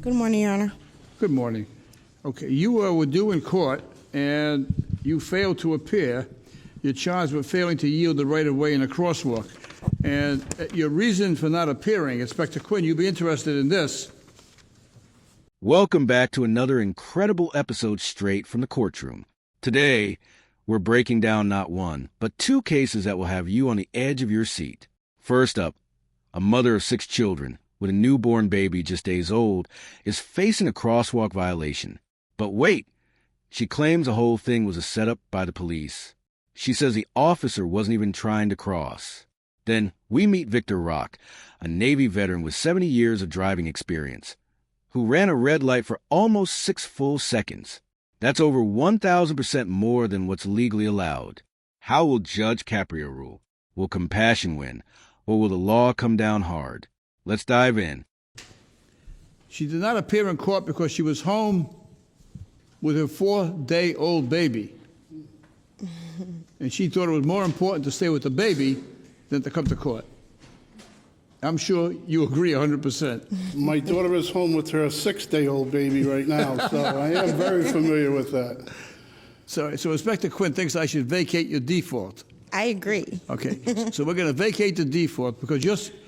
Good morning, Your Honor. Good morning. Okay, you were due in court and you failed to appear. You're charged with failing to yield the right of way in a crosswalk. And your reason for not appearing, Inspector Quinn, you'd be interested in this. Welcome back to another incredible episode straight from the courtroom. Today, we're breaking down not one, but two cases that will have you on the edge of your seat. First up, a mother of 6 children with a newborn baby just days old is facing a crosswalk violation. But wait, she claims the whole thing was a setup by the police. She says the officer wasn't even trying to cross. Then we meet Victor Rock, a Navy veteran with 70 years of driving experience, who ran a red light for almost 6 full seconds. That's over 1,000% more than what's legally allowed. How will Judge Caprio rule? Will compassion win, or will the law come down hard? Let's dive in. She did not appear in court because she was home with her 4-day-old baby. And she thought it was more important to stay with the baby than to come to court. I'm sure you agree 100%. My daughter is home with her 6-day-old baby right now, so I am very familiar with that. So Inspector Quinn thinks I should vacate your default. I agree. Okay, so we're going to vacate the default because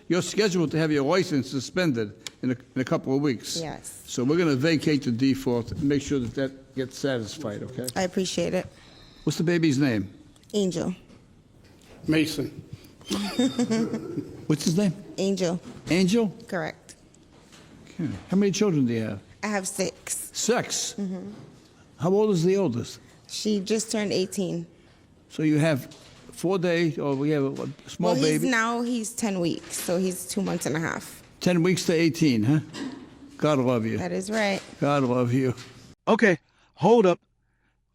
you're scheduled to have your license suspended in a couple of weeks. Yes. So we're going to vacate the default and make sure that gets satisfied, okay? I appreciate it. What's the baby's name? Angel. Mason. What's his name? Angel. Angel? Correct. Okay. How many children do you have? I have 6. 6? Mm-hmm. How old is the oldest? She just turned 18. So you have 4 days, or we have a small baby? He's 10 weeks, so he's 2 months and a half. 10 weeks to 18, huh? God love you. That is right. God love you. Okay, hold up.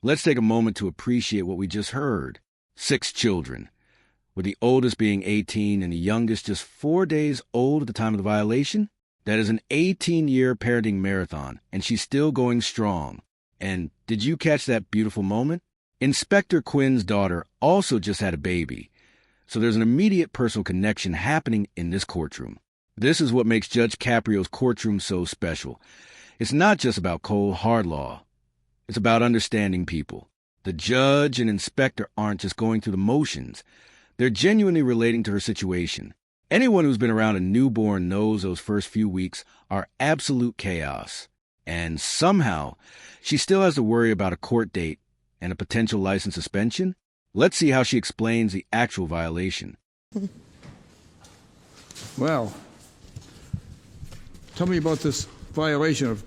Let's take a moment to appreciate what we just heard. 6 children, with the oldest being 18 and the youngest just 4 days old at the time of the violation. That is an 18-year parenting marathon, and she's still going strong. And did you catch that beautiful moment? Inspector Quinn's daughter also just had a baby, so there's an immediate personal connection happening in this courtroom. This is what makes Judge Caprio's courtroom so special. It's not just about cold, hard law. It's about understanding people. The judge and inspector aren't just going through the motions. They're genuinely relating to her situation. Anyone who's been around a newborn knows those first few weeks are absolute chaos. And somehow, she still has to worry about a court date and a potential license suspension. Let's see how she explains the actual violation. Well, tell me about this violation of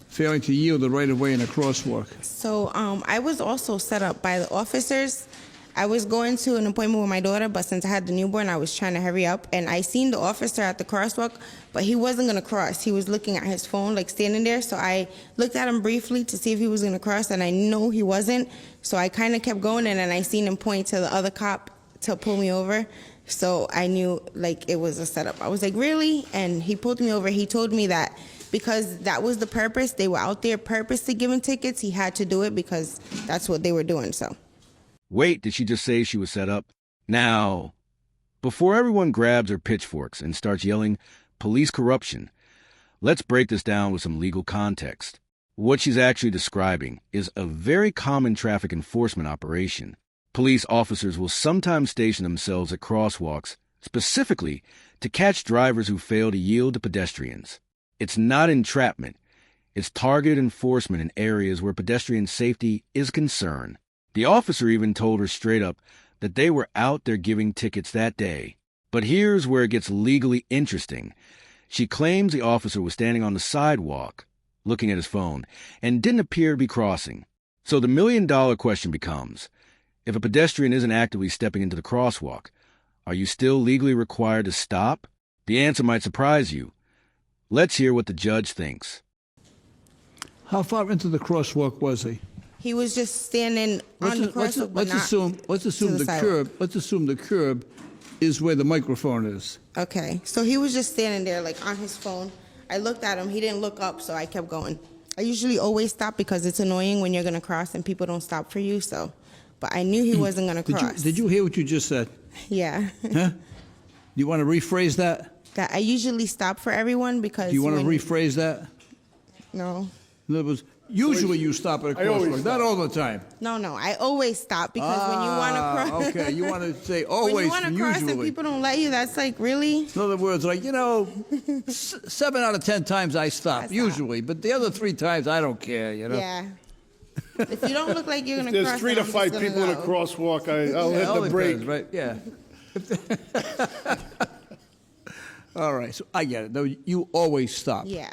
failing to yield the right of way in a crosswalk. So I was also set up by the officers. I was going to an appointment with my daughter, but since I had the newborn, I was trying to hurry up. And I seen the officer at the crosswalk, but he wasn't going to cross. He was looking at his phone, like standing there. So I looked at him briefly to see if he was going to cross, and I know he wasn't. So I kind of kept going, and then I seen him point to the other cop to pull me over. So I knew, like, it was a setup. I was like, really? And he pulled me over. He told me that because that was the purpose. They were out there purposely giving tickets. He had to do it because that's what they were doing, so. Wait, did she just say she was set up? Now, before everyone grabs their pitchforks and starts yelling, police corruption, let's break this down with some legal context. What she's actually describing is a very common traffic enforcement operation. Police officers will sometimes station themselves at crosswalks, specifically to catch drivers who fail to yield to pedestrians. It's not entrapment. It's targeted enforcement in areas where pedestrian safety is concerned. The officer even told her straight up that they were out there giving tickets that day. But here's where it gets legally interesting. She claims the officer was standing on the sidewalk, looking at his phone, and didn't appear to be crossing. So the million-dollar question becomes, if a pedestrian isn't actively stepping into the crosswalk, are you still legally required to stop? The answer might surprise you. Let's hear what the judge thinks. How far into the crosswalk was he? He was just standing on the crosswalk, but not Let's assume to the sidewalk. curb. Let's assume the curb is where the microphone is. Okay, so he was just standing there, like, on his phone. I looked at him. He didn't look up, so I kept going. I usually always stop because it's annoying when you're going to cross and people don't stop for you, so. But I knew he wasn't going to cross. Did you hear what you just said? Yeah. Huh? Do you want to rephrase that? That I usually stop for everyone because Do you want to rephrase that? No. In other words, usually you stop at a I always crosswalk, not all the time. No. I always stop because when you want to cross. Okay, you want to say When always you want for to cross and usually. people don't let you, that's like, really? In other words, like, 7 out of 10 times I stop, usually. But the other 3 times, I don't care, Yeah. If you don't look like you're going to There's cross, 3 then to I'm 5 just gonna people in a go. crosswalk, I'll Yeah, hit all the it brake. does, right? Yeah. All right, so I get it. Though you always stop Yeah.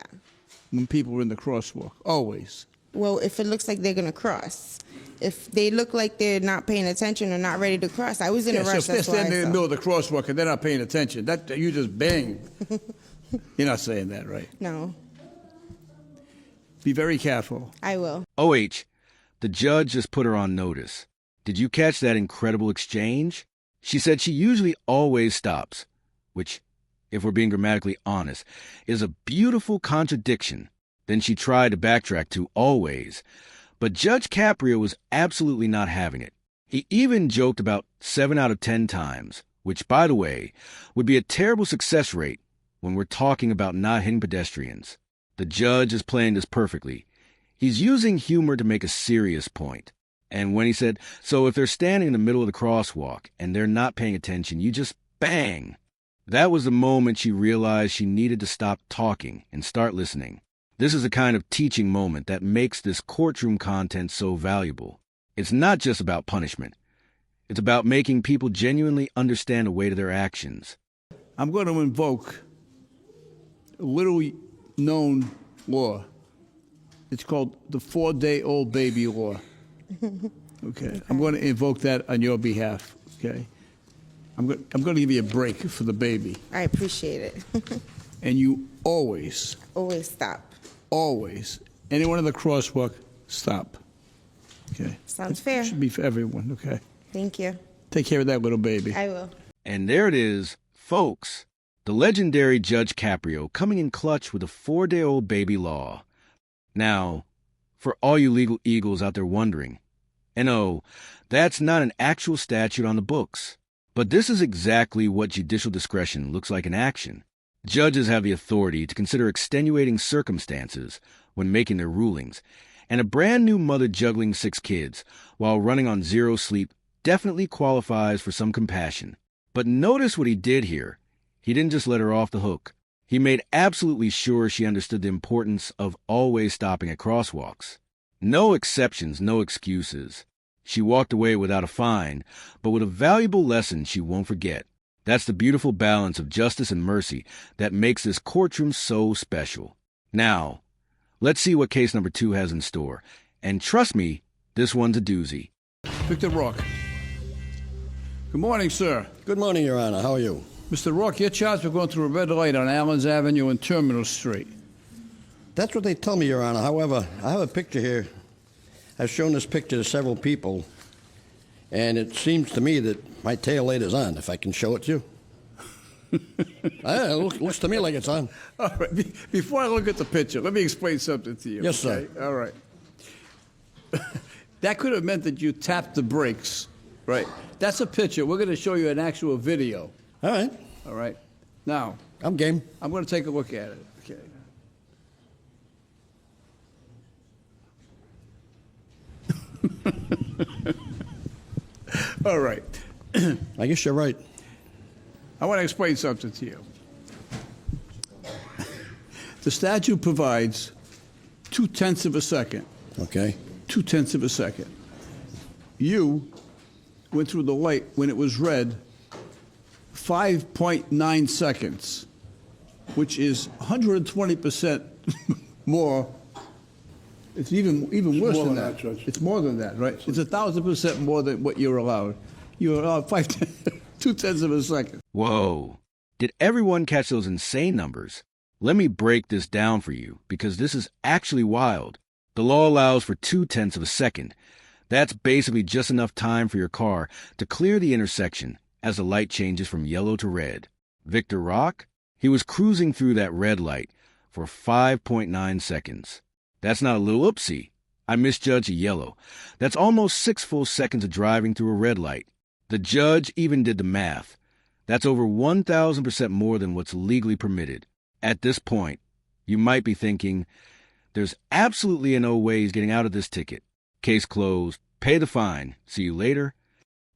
when people are in the crosswalk. Always. Well, if it looks like they're going to cross. If they look like they're not paying attention or not ready to cross. I was in a Yeah, so rush, if they're that's why standing in the I middle saw. of the crosswalk and they're not paying attention, that you just bang. You're not saying that, right? No, Be very careful. I will. OH, the judge just put her on notice. Did you catch that incredible exchange? She said she usually always stops, which, if we're being grammatically honest, is a beautiful contradiction. Then she tried to backtrack to always. But Judge Caprio was absolutely not having it. He even joked about 7 out of 10 times, which, by the way, would be a terrible success rate when we're talking about not hitting pedestrians. The judge is playing this perfectly. He's using humor to make a serious point. And when he said, so if they're standing in the middle of the crosswalk and they're not paying attention, you just bang. That was the moment she realized she needed to stop talking and start listening. This is a kind of teaching moment that makes this courtroom content so valuable. It's not just about punishment. It's about making people genuinely understand the weight of their actions. I'm going to invoke a little-known law. It's called the 4-day-old baby law. Okay. I'm going to invoke that on your behalf. Okay. I'm going to give you a break for the baby. I appreciate it. And you always, Always stop. anyone in the crosswalk, stop. Okay. Sounds fair. Should be for everyone. Okay. Thank you. Take care of that little baby. I will. And there it is, folks. The legendary Judge Caprio coming in clutch with a 4-day-old baby law. Now, for all you legal eagles out there wondering, and oh, that's not an actual statute on the books. But this is exactly what judicial discretion looks like in action. Judges have the authority to consider extenuating circumstances when making their rulings, and a brand new mother juggling 6 kids while running on 0 sleep definitely qualifies for some compassion. But notice what he did here. He didn't just let her off the hook. He made absolutely sure she understood the importance of always stopping at crosswalks. No exceptions, no excuses. She walked away without a fine, but with a valuable lesson she won't forget. That's the beautiful balance of justice and mercy that makes this courtroom so special. Now, let's see what case number 2 has in store. And trust me, this one's a doozy. Victor Rock. Good morning, sir. Good morning, Your Honor. How are you? Mr. Rock, you're charged with going through a red light on Allen's Avenue and Terminal Street. That's what they tell me, Your Honor. However, I have a picture here. I've shown this picture to several people, and it seems to me that my tail light is on, if I can show it to you. It looks to me like it's on. All right. Before I look at the picture, let me explain something to you. Yes, sir. Okay? All right. That could have meant that you tapped the brakes, right? That's a picture. We're going to show you an actual video. All right. All right. Now, I'm game. I'm going to take a look at it. Okay. All right. I guess you're right. I want to explain something to you. The statute provides 0.2 of a second. Okay. 0.2 of a second. You went through the light when it was red 5.9 seconds, which is 120% more. It's even worse more than than that. that, Judge. It's more than that, right? It's 1,000% more than what you're allowed. You're allowed 0.2 of a second. Whoa. Did everyone catch those insane numbers? Let me break this down for you, because this is actually wild. The law allows for 0.2 of a second. That's basically just enough time for your car to clear the intersection as the light changes from yellow to red. Victor Rock? He was cruising through that red light for 5.9 seconds. That's not a little oopsie. I misjudged a yellow. That's almost 6 full seconds of driving through a red light. The judge even did the math. That's over 1,000% more than what's legally permitted. At this point, you might be thinking, There's absolutely no way he's getting out of this ticket. Case closed. Pay the fine. See you later.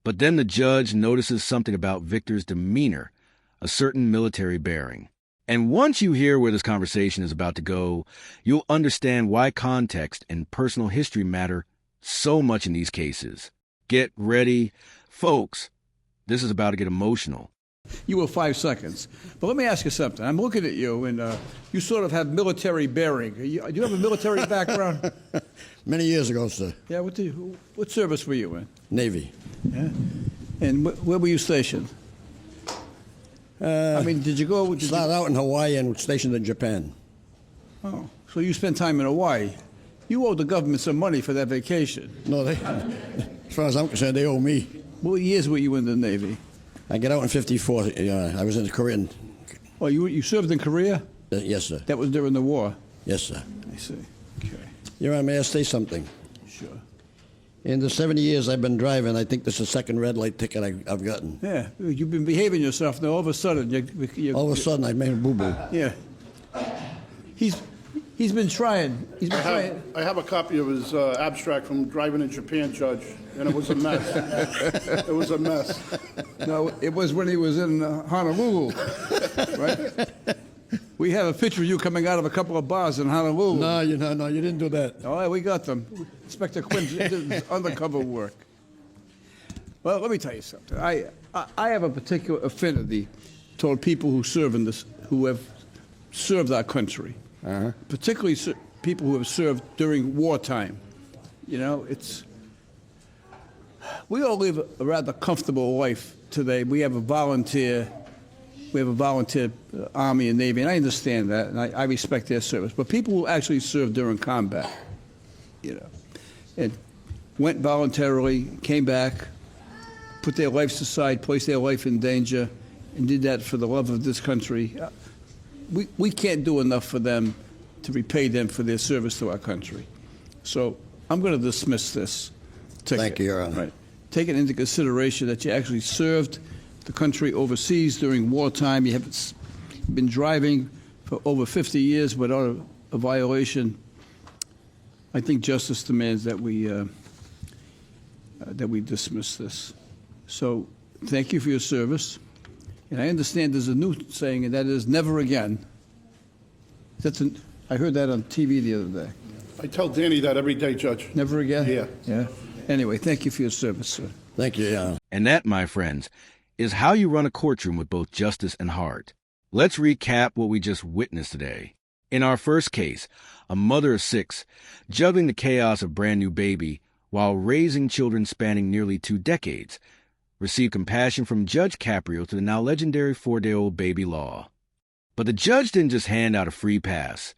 But then the judge notices something about Victor's demeanor, a certain military bearing. And once you hear where this conversation is about to go, you'll understand why context and personal history matter so much in these cases. Get ready. Folks, this is about to get emotional. You were 5 seconds. But let me ask you something. I'm looking at you, and you sort of have military bearing. Do you have a military background? Many years ago, sir. Yeah, what service were you in? Navy. Yeah. And where were you stationed? I mean, did you go? Started out in Hawaii and stationed in Japan. Oh, so you spent time in Hawaii. You owe the government some money for that vacation. No, as far as I'm concerned, they owe me. What years were you in the Navy? I got out in '54. I was in the Korean. Oh, you served in Korea? Yes, sir. That was during the war? Yes, sir. I see. Okay. Your Honor, may I say something? Sure. In the 70 years I've been driving, I think this is the second red light ticket I've gotten. Yeah, you've been behaving yourself. Now all of a sudden, All of a sudden, I made a boo-boo. Yeah. He's been trying. He's been trying. I have a copy of his abstract from driving in Japan, Judge, and it was a mess. It was a mess. No, it was when he was in Honolulu, right? We have a picture of you coming out of a couple of bars in Honolulu. No, you didn't do that. Oh, yeah, we got them. Inspector Quinn did his undercover work. Well, let me tell you something. I have a particular affinity toward people who have served our country, particularly people who have served during wartime. You know, we all live a rather comfortable life today. We have a volunteer Army and Navy, and I understand that, and I respect their service. But people who actually served during combat, you know, and went voluntarily, came back, put their lives aside, placed their life in danger, and did that for the love of this country. We can't do enough for them to repay them for their service to our country. So I'm going to dismiss this ticket. Thank you, Your Honor. Right. Take it into consideration that you actually served the country overseas during wartime. You have been driving for over 50 years without a violation. I think justice demands that we dismiss this. So thank you for your service. And I understand there's a new saying, and that is never again. I heard that on TV the other day. I tell Danny that every day, Judge. Never again? Yeah. Yeah. Anyway, thank you for your service, sir. Thank you, Your Honor. And that, my friends, is how you run a courtroom with both justice and heart. Let's recap what we just witnessed today. In our first case, a mother of 6, juggling the chaos of brand new baby while raising children spanning nearly 2 decades, received compassion from Judge Caprio to the now legendary 4-day-old baby law. But the judge didn't just hand out a free pass.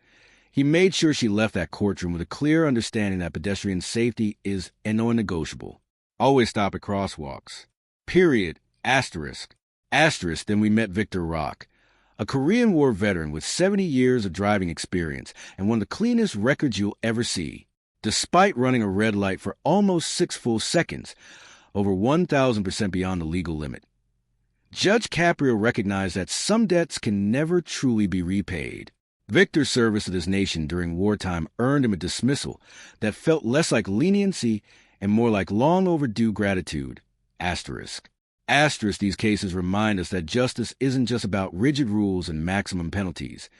He made sure she left that courtroom with a clear understanding that pedestrian safety is a non-negotiable. Always stop at crosswalks. Period. Asterisk. Then we met Victor Rock, a Korean War veteran with 70 years of driving experience and one of the cleanest records you'll ever see. Despite running a red light for almost 6 full seconds, over 1,000% beyond the legal limit. Judge Caprio recognized that some debts can never truly be repaid. Victor's service to this nation during wartime earned him a dismissal that felt less like leniency and more like long overdue gratitude. Asterisk. These cases remind us that justice isn't just about rigid rules and maximum penalties.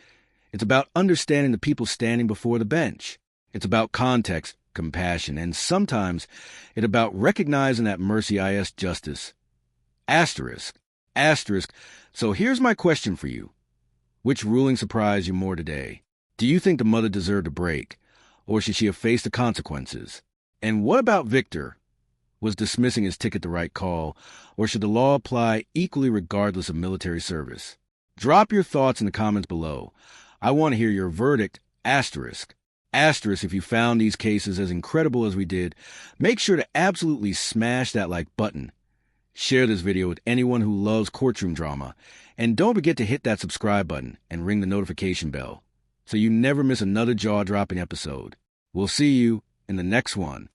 It's about understanding the people standing before the bench. It's about context, compassion, and sometimes it's about recognizing that mercy is justice. Asterisk. So here's my question for you. Which ruling surprised you more today? Do you think the mother deserved a break, or should she have faced the consequences? And what about Victor? Was dismissing his ticket the right call, or should the law apply equally regardless of military service? Drop your thoughts in the comments below. I want to hear your verdict. Asterisk, if you found these cases as incredible as we did, make sure to absolutely smash that like button. Share this video with anyone who loves courtroom drama, and don't forget to hit that subscribe button and ring the notification bell so you never miss another jaw-dropping episode. We'll see you in the next one.